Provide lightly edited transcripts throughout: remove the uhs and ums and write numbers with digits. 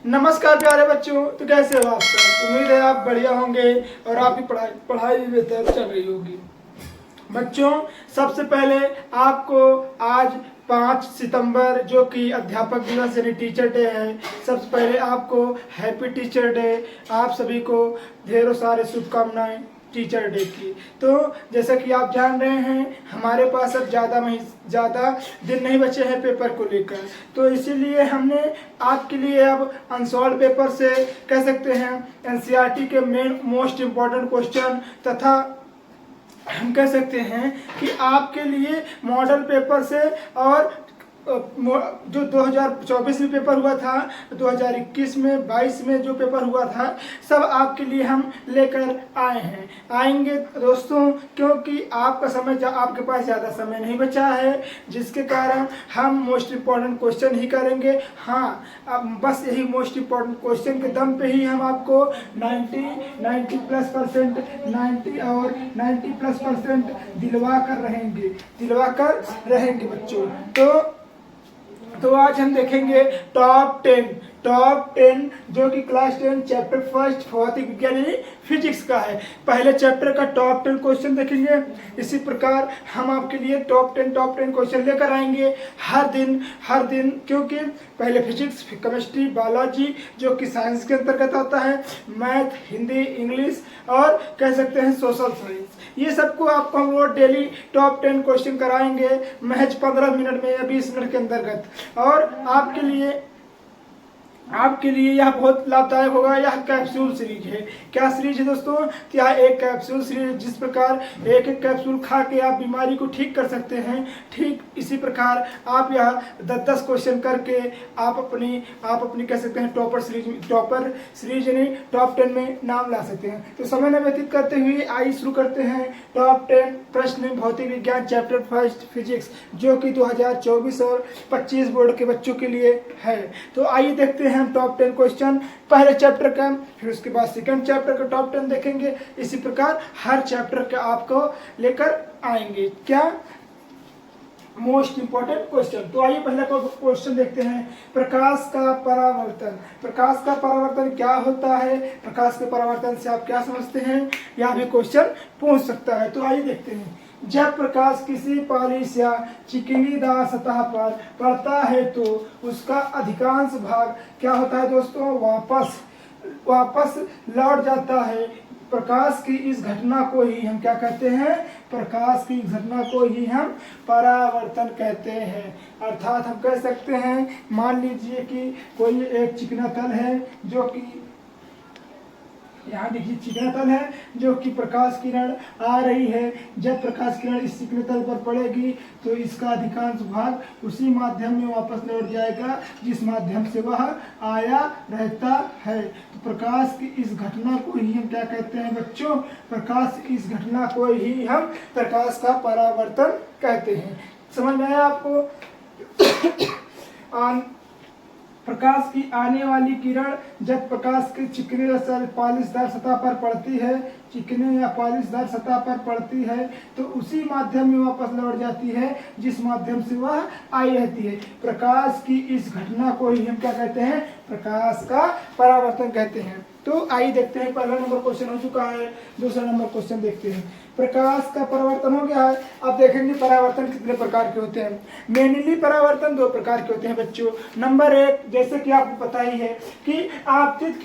नमस्कार प्यारे बच्चों, तो कैसे हो आप सब। उम्मीद है आप बढ़िया होंगे और आपकी पढ़ाई भी बेहतर चल रही होगी। बच्चों, सबसे पहले आपको आज 5 सितंबर जो कि अध्यापक दिवस यानी टीचर डे है, सबसे पहले आपको हैप्पी टीचर डे। आप सभी को ढेरों सारे शुभकामनाएं टीचर डे की। तो जैसा कि आप जान रहे हैं, हमारे पास अब ज़्यादा दिन नहीं बचे हैं पेपर को लेकर, तो इसीलिए हमने आपके लिए अब अनसॉल्व पेपर से कह सकते हैं एनसीईआरटी के मेन मोस्ट इम्पॉर्टेंट क्वेश्चन तथा हम कह सकते हैं कि आपके लिए मॉडल पेपर से और जो 2024 में पेपर हुआ था, 2021 में 22 में जो पेपर हुआ था, सब आपके लिए हम लेकर आएंगे दोस्तों, क्योंकि आपके पास ज़्यादा समय नहीं बचा है, जिसके कारण हम मोस्ट इम्पॉर्टेंट क्वेश्चन ही करेंगे। हाँ, अब बस यही मोस्ट इम्पॉर्टेंट क्वेश्चन के दम पे ही हम आपको 90+ और 90+% दिलवा कर रहेंगे बच्चों। तो आज हम देखेंगे टॉप 10 जो कि क्लास 10 चैप्टर फर्स्ट भौतिक विज्ञान यानी फिजिक्स का है। पहले चैप्टर का टॉप 10 क्वेश्चन देखेंगे। इसी प्रकार हम आपके लिए टॉप 10 क्वेश्चन लेकर आएंगे हर दिन, क्योंकि पहले फिजिक्स, केमिस्ट्री, बायोलॉजी जो कि साइंस के अंतर्गत आता है, मैथ, हिंदी, इंग्लिश और कह सकते हैं सोशल साइंस, ये सबको आपको हम लोग डेली टॉप 10 क्वेश्चन कराएंगे महज 15 मिनट में या 20 मिनट के अंतर्गत। और आपके लिए यह बहुत लाभदायक होगा। यह कैप्सूल सीरीज है। क्या सीरीज है दोस्तों? यह एक कैप्सूल सीरीज, जिस प्रकार एक कैप्सूल खा के आप बीमारी को ठीक कर सकते हैं, ठीक इसी प्रकार आप यह 10 क्वेश्चन करके आप अपनी कह सकते हैं टॉपर सीरीज यानी टॉप 10 में नाम ला सकते हैं। तो समय न व्यतीत करते हुए आइए शुरू करते हैं टॉप 10 प्रश्न भौतिक विज्ञान चैप्टर फर्स्ट फिजिक्स, जो कि 2024 और 25 बोर्ड के बच्चों के लिए है। तो आइए देखते हैं टॉप 10 क्वेश्चन पहले चैप्टर का, फिर उसके बाद सेकंड चैप्टर का टॉप 10 देखेंगे। इसी प्रकार हर चैप्टर का आपको लेकर आएंगे। क्या मोस्ट इंपॉर्टेंट क्वेश्चन। तो आइए पहला क्वेश्चन देखते हैं, प्रकाश का परावर्तन क्या होता है, प्रकाश के परावर्तन से आप क्या समझते हैं, यह भी क्वेश्चन पूछ सकता है। तो आइए देखते हैं, जब प्रकाश किसी पॉलिश या चिकनीदार सतह पर पड़ता है तो उसका अधिकांश भाग क्या होता है दोस्तों, वापस लौट जाता है। प्रकाश की इस घटना को ही हम क्या कहते हैं, प्रकाश की घटना को ही हम परावर्तन कहते हैं। अर्थात हम कह सकते हैं, मान लीजिए कि कोई एक चिकना तल है, जो कि यहाँ देखिए चिकना तल है, जो कि प्रकाश किरण आ रही है। जब प्रकाश किरण इस चिकने तल पर पड़ेगी तो इसका अधिकांश भाग उसी माध्यम में वापस लौट जाएगा जिस माध्यम से वह आया रहता है। तो प्रकाश की इस घटना को ही हम क्या कहते हैं बच्चों, प्रकाश की इस घटना को ही हम प्रकाश का परावर्तन कहते हैं। समझ में आया आपको? प्रकाश की आने वाली किरण जब प्रकाश की चिकने या पॉलिशदार सतह पर पड़ती है, चिकने या पॉलिशदार सतह पर पड़ती है, तो उसी माध्यम में वापस लौट जाती है जिस माध्यम से वह आई रहती है। प्रकाश की इस घटना को ही हम क्या कहते हैं, प्रकाश का परावर्तन कहते हैं। तो आइए देखते हैं, पहला नंबर क्वेश्चन हो चुका है, दूसरा नंबर क्वेश्चन देखते हैं। प्रकाश का परावर्तन हो गया है। अब देखेंगे परावर्तन कितने प्रकार के होते हैं। मेनली परावर्तन 2 प्रकार के होते हैं बच्चों। नंबर 1, जैसे कि आपको पता ही है कि आपतित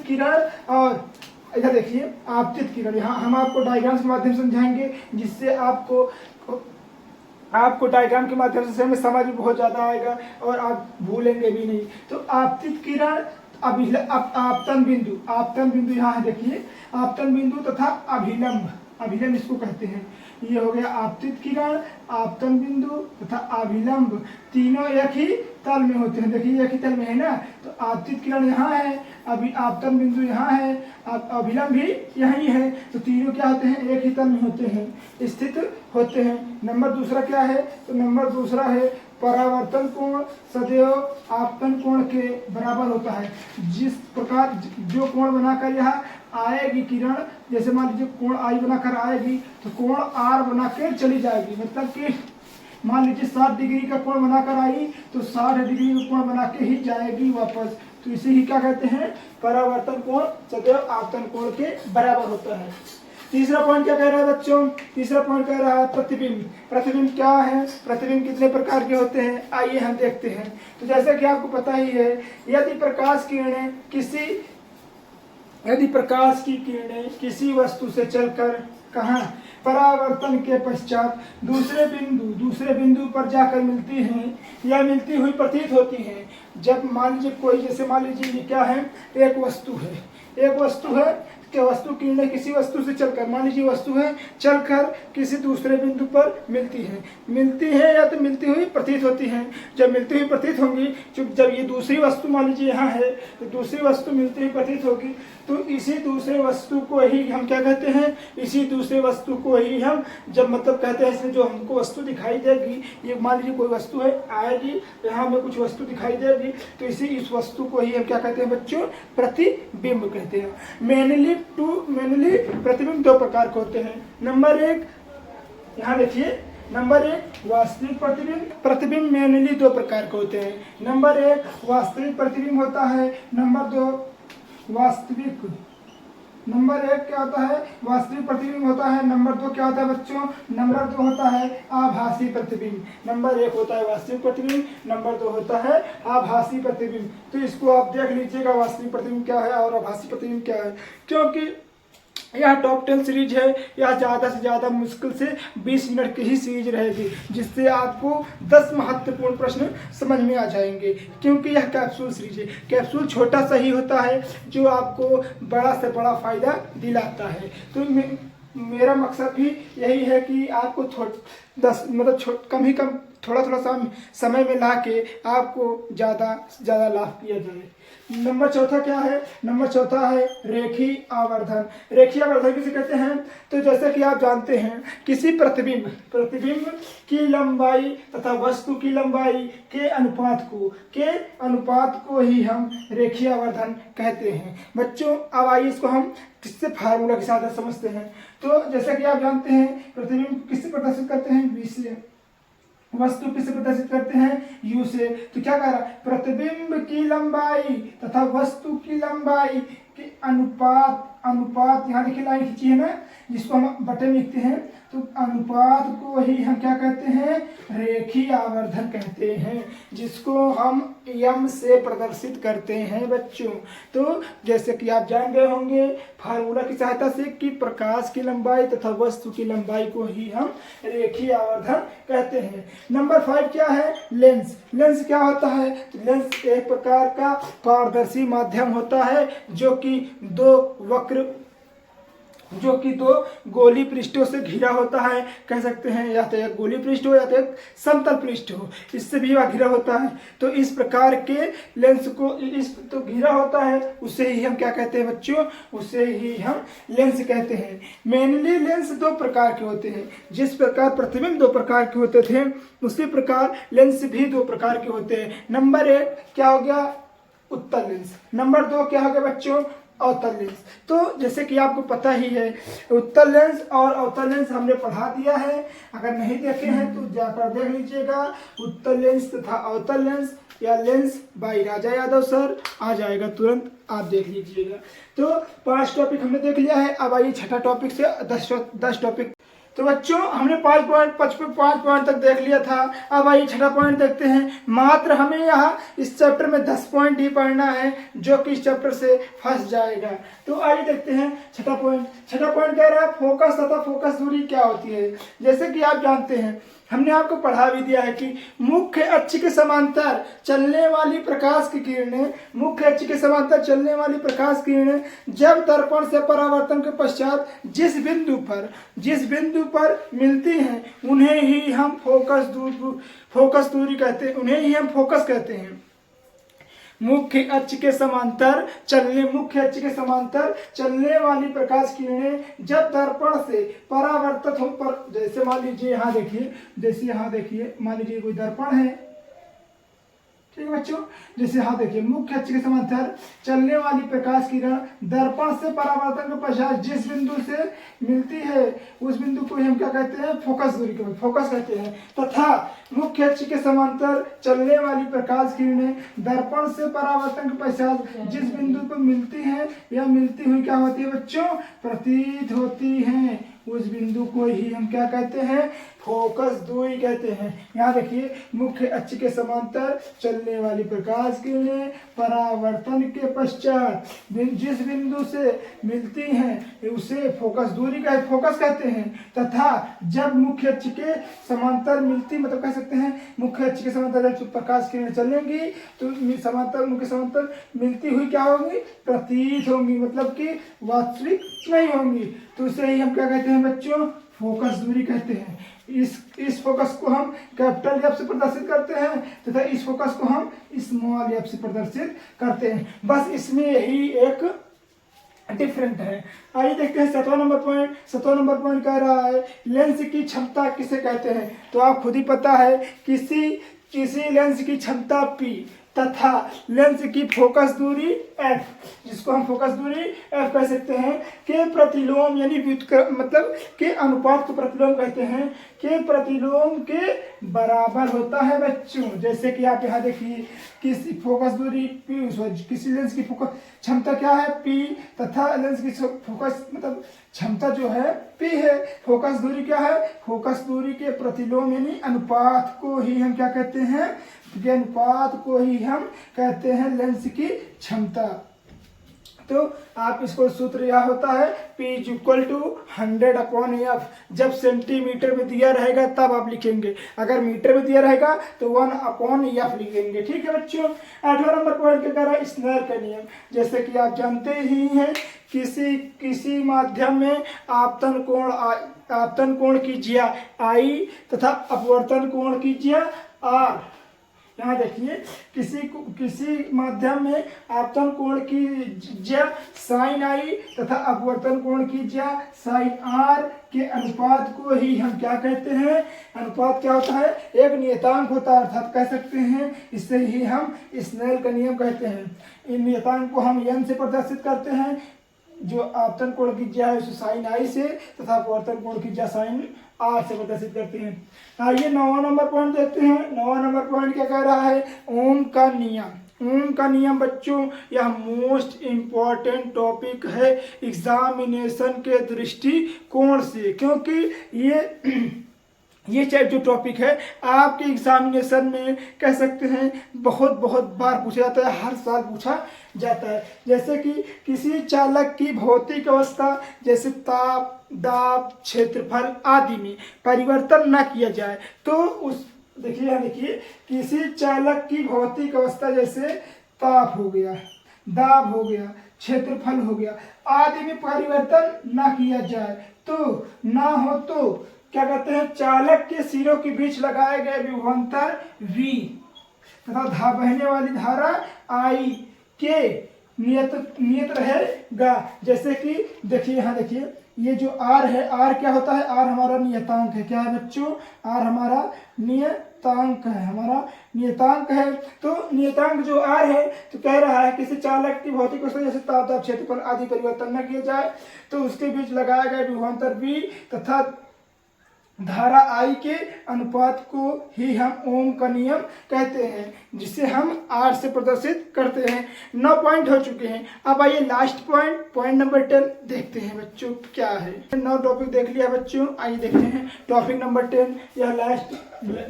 किरण और इधर देखिए आपतित किरण, यहाँ हम आपको डायग्राम के माध्यम से समझाएंगे, जिससे आपको डायग्राम के माध्यम से हमें समझ में बहुत ज़्यादा आएगा और आप भूलेंगे भी नहीं। तो आपतित किरण, आपतन बिंदु यहाँ है, देखिए आपतन बिंदु तथा अभिलंब इसको कहते हैं। ये हो गया आपतित किरण, आपतन बिंदु तथा अभिलंब, तीनों एक ही तल में होते हैं। देखिए एक ही तल में है ना, तो आपतित किरण यहाँ है, अभी आपतन बिंदु यहाँ है, अभिलंब भी यहीं है, तो तीनों क्या होते हैं, एक ही तल में होते हैं, स्थित होते हैं। नंबर दूसरा क्या है, तो नंबर दूसरा है परावर्तन कोण सदैव आपतन कोण के बराबर होता है। जिस प्रकार जो कोण बनाकर यहाँ आएगी किरण, जैसे मान लीजिए कोण आई बनाकर आएगी तो कोण आर बना के चली जाएगी, मतलब कि मान लीजिए 60 डिग्री का कोण बनाकर आई तो 60 डिग्री का कोण बना के ही जाएगी वापस। तो इसे ही क्या कहते हैं, परावर्तन कोण सदैव आपतन कोण के बराबर होता है। तीसरा पॉइंट क्या कह रहा है बच्चों, तीसरा पॉइंट कह रहा है प्रतिबिंब। प्रतिबिंब क्या है, प्रतिबिंब कितने प्रकार के होते हैं, आइए हम देखते हैं। तो जैसा कि आपको पता ही है, यदि प्रकाश की किरणें किसी वस्तु से चलकर कहाँ परावर्तन के पश्चात दूसरे बिंदु पर जाकर मिलती हैं या मिलती हुई प्रतीत होती हैं। जब मान लीजिए कोई, जैसे मान लीजिए ये क्या है, एक वस्तु है कि वस्तु किरणें किसी वस्तु से चलकर, मान लीजिए वस्तु है, चलकर किसी दूसरे बिंदु पर मिलती है या तो मिलती हुई प्रतीत होती हैं। जब मिलती हुई प्रतीत होंगी, जब ये दूसरी वस्तु मान लीजिए यहाँ है तो दूसरी वस्तु मिलती हुई प्रतीत होगी, तो इसी दूसरे वस्तु को ही हम क्या कहते हैं, इसी दूसरे वस्तु को ही हम जब मतलब कहते हैं, इसमें जो हमको वस्तु दिखाई देगी, ये मान लीजिए कोई वस्तु है, आएगी यहाँ हमें कुछ वस्तु दिखाई देगी, तो इस वस्तु को ही हम क्या कहते हैं बच्चों, प्रतिबिंब कहते हैं। मेनली प्रतिबिंब दो प्रकार के होते हैं। नंबर एक, यहाँ देखिए, नंबर एक वास्तविक प्रतिबिंब मेनली दो प्रकार के होते हैं। नंबर एक वास्तविक प्रतिबिंब होता है, नंबर दो वास्तविक। नंबर एक क्या होता है, वास्तविक प्रतिबिंब होता है। नंबर दो क्या होता है बच्चों, नंबर दो होता है आभासी प्रतिबिंब। नंबर एक होता है वास्तविक प्रतिबिंब, नंबर दो होता है आभासी प्रतिबिंब। तो इसको आप देख लीजिएगा, वास्तविक प्रतिबिंब क्या है और आभासी प्रतिबिंब क्या है, क्योंकि यह टॉप 10 सीरीज है। यह ज़्यादा से ज़्यादा मुश्किल से 20 मिनट की ही सीरीज रहेगी, जिससे आपको 10 महत्वपूर्ण प्रश्न समझ में आ जाएंगे। क्योंकि यह कैप्सूल सीरीज है, कैप्सूल छोटा सा ही होता है जो आपको बड़ा से बड़ा फायदा दिलाता है। तो मेरा मकसद भी यही है कि आपको कम ही कम थोड़ा सा समय में ला के आपको ज़्यादा से ज़्यादा लाभ किया जाए। नंबर चौथा क्या है, नंबर चौथा है रेखीय आवर्धन। रेखीय आवर्धन किसे कहते हैं, तो जैसे कि आप जानते हैं, किसी प्रतिबिंब की लंबाई तथा वस्तु की लंबाई के अनुपात को ही हम रेखीय आवर्धन कहते हैं। बच्चों अब आइए इसको हम किससे फार्मूला के साथ समझते हैं। तो जैसे कि आप जानते हैं, प्रतिबिंब किससे प्रदर्शित करते हैं, V से, वस्तु किसे प्रदर्शित करते हैं, U से। तो क्या कह रहा है, प्रतिबिंब की लंबाई तथा वस्तु की लंबाई के अनुपात यहाँ देखिए लाइन खींची है ना, जिसको हम बटन लिखते हैं, तो अनुपात को ही हम क्या कहते हैं, रेखीय आवर्धन कहते हैं, जिसको हम M से प्रदर्शित करते हैं बच्चों। तो जैसे कि आप जान गए होंगे फार्मूला की सहायता से कि प्रकाश की लंबाई तथा वस्तु की लंबाई को ही हम रेखीय आवर्धन कहते हैं। नंबर 5 क्या है, लेंस। लेंस क्या होता है, तो लेंस एक प्रकार का पारदर्शी माध्यम होता है जो कि दो गोली पृष्ठों से घिरा होता है, कह सकते हैं, या तो एक गोली पृष्ठ हो या तो एक समतल पृष्ठ हो, इससे भी वह घिरा होता है। तो इस प्रकार के लेंस को तो घिरा होता है, उसे ही हम क्या कहते हैं बच्चों, उसे ही हम लेंस कहते हैं। मेनली लेंस दो प्रकार के होते हैं, जिस प्रकार प्रतिबिंब दो प्रकार के होते थे उसी प्रकार लेंस भी दो प्रकार के होते हैं। नंबर एक क्या हो गया, उत्तल लेंस। नंबर दो क्या हो गया बच्चों, अवतल लेंस। तो जैसे कि आपको पता ही है, उत्तल लेंस और अवतल लेंस हमने पढ़ा दिया है, अगर नहीं देखे हैं तो जाकर देख लीजिएगा। उत्तल लेंस तथा अवतल लेंस या लेंस बाय राजा यादव सर आ जाएगा, तुरंत आप देख लीजिएगा। तो 5 टॉपिक हमने देख लिया है। अब आइए छठा टॉपिक से 10 टॉपिक। तो बच्चों हमने 5 पॉइंट तक देख लिया था। अब आइए छठा पॉइंट देखते हैं। मात्र हमें यहाँ इस चैप्टर में 10 पॉइंट ही पढ़ना है, जो कि इस चैप्टर से फंस जाएगा। तो आइए देखते हैं छठा पॉइंट। छठा पॉइंट कह रहा है फोकस तथा फोकस दूरी क्या होती है। जैसे कि आप जानते हैं, हमने आपको पढ़ा भी दिया है कि मुख्य अक्ष के समांतर चलने वाली प्रकाश की किरणें, मुख्य अक्ष के समांतर चलने वाली प्रकाश किरणें जब दर्पण से परावर्तन के पश्चात जिस बिंदु पर मिलती हैं, उन्हें ही हम फोकस दूरी कहते हैं, उन्हें ही हम फोकस कहते हैं। मुख्य अक्ष के समांतर चलने वाली प्रकाश किरणें जब दर्पण से परावर्तित हो पर, जैसे मान लीजिए यहाँ देखिए, मान लीजिए कोई दर्पण है, ठीक है बच्चों। जैसे हाँ देखिए, मुख्य अक्ष के समांतर चलने वाली प्रकाश किरण दर्पण से परावर्तन के पश्चात जिस बिंदु से मिलती है उस बिंदु को हम क्या कहते हैं, फोकस दूरी को फोकस कहते हैं। तथा मुख्य अक्ष के समांतर चलने वाली प्रकाश किरणें दर्पण से परावर्तन के पश्चात जिस बिंदु पर मिलती है या मिलती हुई क्या होती है बच्चों, प्रतीत होती है, उस बिंदु को ही हम क्या कहते हैं, फोकस दूरी कहते हैं। यहाँ देखिए, मुख्य अक्ष के समांतर चलने वाली प्रकाश किरणें परावर्तन के पश्चात जिस बिंदु से मिलती हैं उसे फोकस दूरी का फोकस कहते हैं। तथा जब मुख्य अक्ष के समांतर मिलती, मतलब कह सकते हैं मुख्य अक्ष के समांतर जब प्रकाश किरणें चलेंगी तो समांतर मुख्य समांतर मिलती हुई क्या होंगी, प्रतीत होंगी, मतलब कि वास्तविक नहीं होंगी। तो उसे ही हम क्या कहते हैं बच्चों, फोकस दूरी कहते हैं। इस फोकस को हम कैपिटल एफ से प्रदर्शित करते हैं तथा इस फोकस को हम स्मॉल एफ से प्रदर्शित करते हैं। बस इसमें यही एक डिफरेंट है। आइए देखते हैं 7वां नंबर पॉइंट। 7वां नंबर पॉइंट कह रहा है लेंस की क्षमता किसे कहते हैं। तो आप खुद ही पता है, किसी लेंस की क्षमता P तथा लेंस की फोकस दूरी f, जिसको हम फोकस दूरी f कह सकते हैं, के प्रतिलोम यानी मतलब के अनुपात को प्रतिलोम कहते हैं, के प्रतिलोम के बराबर होता है बच्चों। जैसे कि आप यहाँ देखिए, किसी फोकस दूरी किसी लेंस की फोकस क्षमता क्या है, P, तथा लेंस की फोकस मतलब क्षमता जो है P है, फोकस दूरी क्या है, फोकस दूरी के प्रतिलोम यानी अनुपात को ही हम क्या कहते हैं, अनुपात को ही हम कहते हैं लेंस की क्षमता। तो आप इसको सूत्र यह होता है P = 100/f। जब सेंटीमीटर में दिया रहेगा तब आप लिखेंगे, अगर मीटर में दिया रहेगा तो 1/f लिखेंगे। ठीक है बच्चों। 8वां नंबर पॉइंट क्या कह रहा है, स्नेल का नियम। जैसे कि आप जानते ही हैं, किसी माध्यम में आपतन कोण कीजिए I तथा अपवर्तन कोण कीजिए R। यहाँ देखिए, किसी माध्यम में आपतन कोण कीजिए साइन I तथा अपवर्तन कोण कीजिए साइन R के अनुपात को ही हम क्या कहते हैं, अनुपात क्या होता है, एक नियतांक होता है, अर्थात कह सकते हैं इससे ही हम स्नेल का नियम कहते हैं। इन नियतांक को हम n से प्रदर्शित करते हैं, जो आपतन कोण कीजिए है उसे साइन I से तथा अपवर्तन कोण कीजिए साइन R से प्रदर्शित करते हैं। आइए 9वां नंबर पॉइंट देखते हैं। 9वां नंबर पॉइंट क्या कह रहा है, ओम का नियम। ओम का नियम बच्चों यह मोस्ट इम्पॉर्टेंट टॉपिक है एग्जामिनेशन के दृष्टिकोण से, क्योंकि ये जो टॉपिक है आपके एग्जामिनेशन में कह सकते हैं बहुत बार पूछा जाता है, हर साल पूछा जाता है। जैसे कि किसी चालक की भौतिक अवस्था जैसे ताप, दाब, क्षेत्रफल आदि में परिवर्तन न किया जाए तो देखिए किसी चालक की भौतिक अवस्था जैसे ताप हो गया, दाब हो गया, क्षेत्रफल हो गया आदि में परिवर्तन न किया जाए तो ना हो तो क्या कहते हैं, चालक के सिरों के बीच लगाए गए विभवांतर V तथा बहने वाली धारा I के नियत रहेगा। जैसे कि देखिए, यहाँ देखिए, ये जो R है, R क्या होता है, R हमारा नियतांक है। क्या है बच्चों, R हमारा नियतांक है। तो नियतांक जो R है, तो कह रहा है किसी चालक की भौतिक अवस्था जैसे ताप, दाब, क्षेत्रफल आदि परिवर्तन न किए जाए तो उसके बीच लगाया गया विभवांतर V तथा धारा I के अनुपात को ही हम ओम का नियम कहते हैं, जिसे हम R से प्रदर्शित करते हैं। 9 पॉइंट हो चुके हैं। अब आइए लास्ट पॉइंट नंबर 10 देखते हैं बच्चों क्या है। 9 टॉपिक देख लिया बच्चों, आइए देखते हैं टॉपिक नंबर 10। यह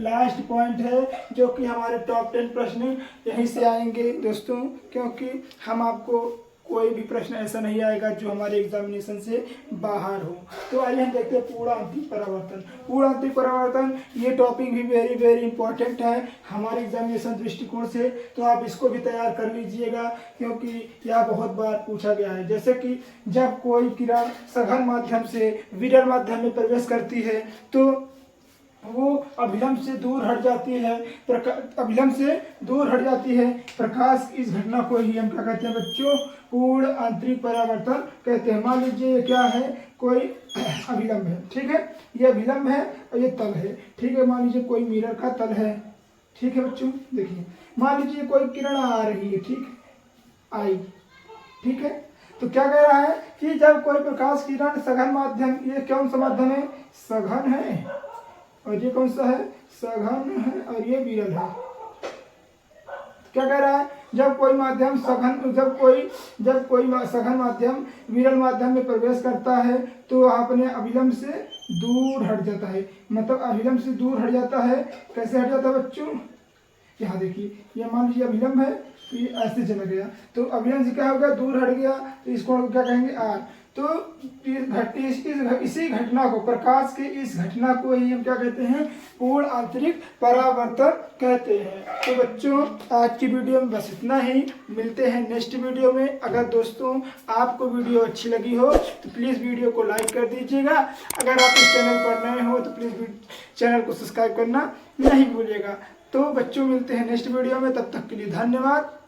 लास्ट पॉइंट है जो कि हमारे टॉप 10 प्रश्न यहीं से आएंगे दोस्तों, क्योंकि हम आपको कोई भी प्रश्न ऐसा नहीं आएगा जो हमारे एग्जामिनेशन से बाहर हो। तो आइए हम देखते हैं पूर्णांतरिक परावर्तन। ये टॉपिक भी वेरी इंपॉर्टेंट है हमारे एग्जामिनेशन दृष्टिकोण से, तो आप इसको भी तैयार कर लीजिएगा क्योंकि यह बहुत बार पूछा गया है। जैसे कि जब कोई किरण सघन माध्यम से विरल माध्यम में प्रवेश करती है तो वो अभिलंब से दूर हट जाती है। प्रकाश इस घटना को ही हम क्या कहते हैं बच्चों, पूर्ण आंतरिक परावर्तन कहते हैं। मान लीजिए क्या है, कोई अभिलंब है, ठीक है, ये अभिलंब है और ये तल है, ठीक है। मान लीजिए कोई मिरर का तल है, ठीक है बच्चों। देखिए मान लीजिए कोई किरण आ रही है, ठीक है, आई, ठीक है, तो क्या कह रहा है कि जब कोई प्रकाश किरण सघन माध्यम, ये कौन सा माध्यम है, सघन है, और ये कौन सा है, सघन है, और ये विरल है। क्या कह रहा है, जब कोई माध्यम सघन, जब कोई सघन माध्यम विरल माध्यम में प्रवेश करता है तो वह अपने अभिलंब से दूर हट जाता है। मतलब अभिलंब से दूर हट जाता है, कैसे हट जाता है बच्चों, यहाँ देखिए, ये मान लीजिए अभिलंब है, तो ये ऐसे चला गया, तो अभिलंब से क्या हो गया, दूर हट गया, तो इस कोण को क्या कहेंगे, आर। तो इसी घटना को, प्रकाश की इस घटना को ही हम क्या कहते हैं, पूर्ण आंतरिक परावर्तन कहते हैं। तो बच्चों आज की वीडियो में बस इतना ही, मिलते हैं नेक्स्ट वीडियो में। अगर दोस्तों आपको वीडियो अच्छी लगी हो तो प्लीज़ वीडियो को लाइक कर दीजिएगा। अगर आप इस चैनल पर नए हो तो प्लीज़ चैनल को सब्सक्राइब करना नहीं भूलिएगा। तो बच्चों मिलते हैं नेक्स्ट वीडियो में, तब तक के लिए धन्यवाद।